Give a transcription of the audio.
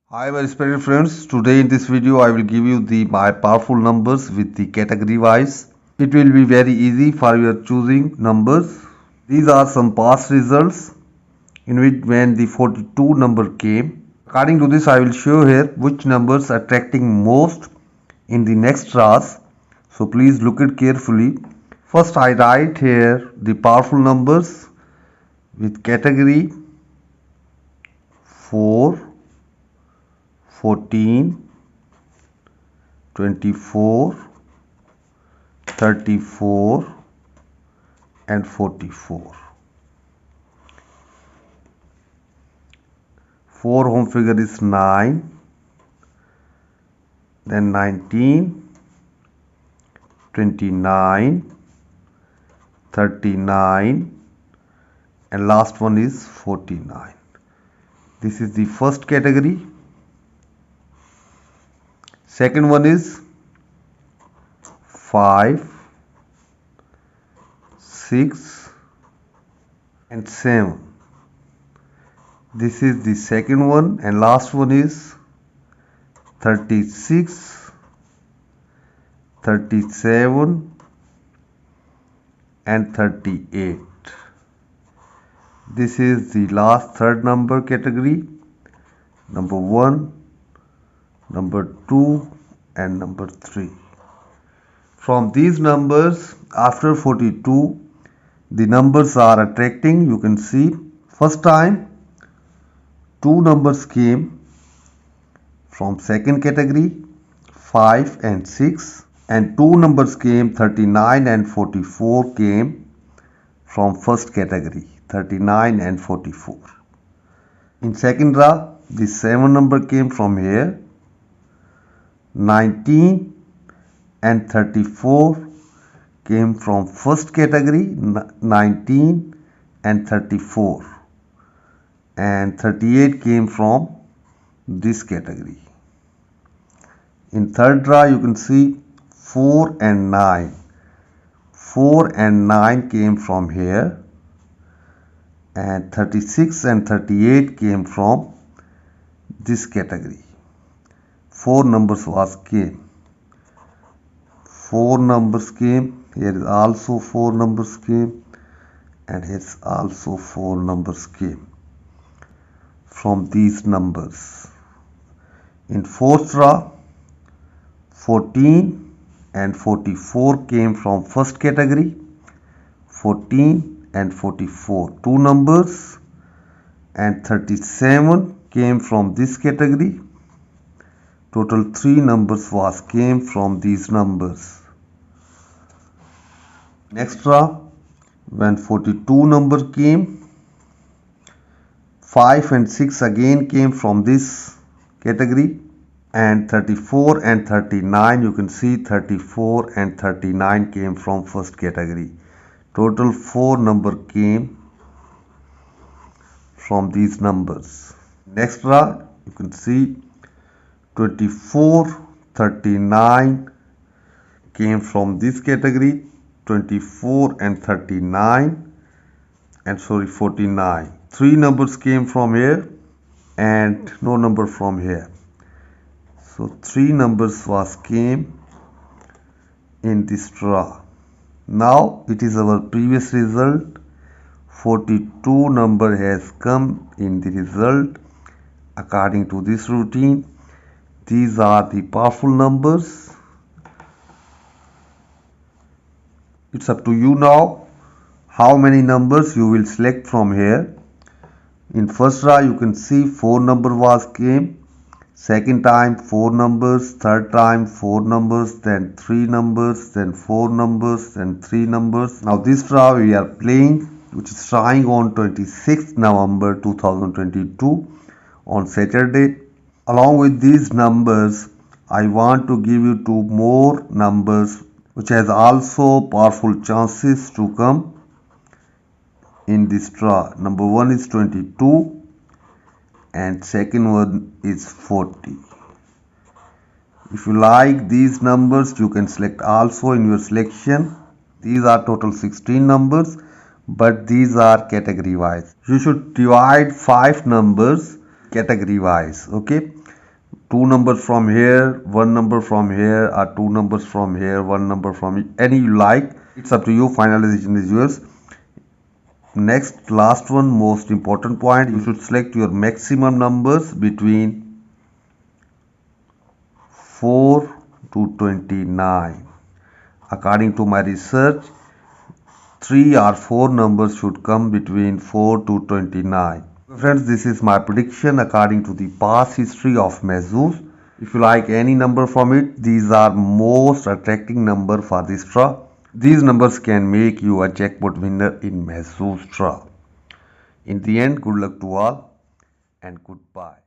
Hi my respected friends, today in this video I will give you my powerful numbers with the category wise. It will be very easy for your choosing numbers. These are some past results in which when the 42 number came. According to this I will show here which numbers are attracting most in the next draws. So please look it carefully. First I write here the powerful numbers with category 4, 14, 24, 34 and 44. 4 home figure is 9, then 19, 29, 39 and last one is 49. This is the first category. Second one is 5, 6 and 7. This is the second one and last one is 36, 37 and 38. This is the last third number category, number 1, number 2 and number 3. From these numbers after 42 the numbers are attracting. You can see first time 2 numbers came from second category, 5 and 6, and 2 numbers came, 39 and 44 came from first category, 39 and 44. In second draw the 7 number came from here, 19 and 34 came from first category, 19 and 34, and 38 came from this category. In third draw you can see 4 and 9. 4 and 9 came from here, and 36 and 38 came from this category. 4 numbers came. 4 numbers came. Here is also 4 numbers came, and here is also 4 numbers came from these numbers. In fourth draw 14 and 44 came from first category, 14 and 44, 2 numbers, and 37 came from this category. Total 3 numbers came from these numbers. Next draw, when 42 number came, 5 and 6 again came from this category, and 34 and 39, you can see 34 and 39 came from first category. Total 4 number came from these numbers. Next draw, you can see 24, 39 came from this category, 24 and 39 and 49. 3 numbers came from here and no number from here. So 3 numbers came in this draw. Now it is our previous result. 42 number has come in the result according to this routine. These are the powerful numbers. It's up to you now how many numbers you will select from here. In first draw you can see 4 number came, second time 4 numbers, third time 4 numbers, then 3 numbers, then 4 numbers, then 3 numbers. Now this draw we are playing, which is starting on 26th November 2022 on Saturday. Along with these numbers I want to give you 2 more numbers which has also powerful chances to come in this draw. Number 1 is 22 and second one is 40. If you like these numbers you can select also in your selection. These are total 16 numbers, but these are category wise. You should divide 5 numbers category wise. Okay, two numbers from here, one number from here, or two numbers from here, one number from any you like. It's up to you. Final decision is yours. Next, last one, most important point, you should select your maximum numbers between 4 to 29. According to my research, 3 or 4 numbers should come between 4 to 29. Friends, this is my prediction according to the past history of Mahzooz. If you like any number from it, these are most attracting number for this draw. These numbers can make you a jackpot winner in Mahzooz Draw. In the end, good luck to all and goodbye.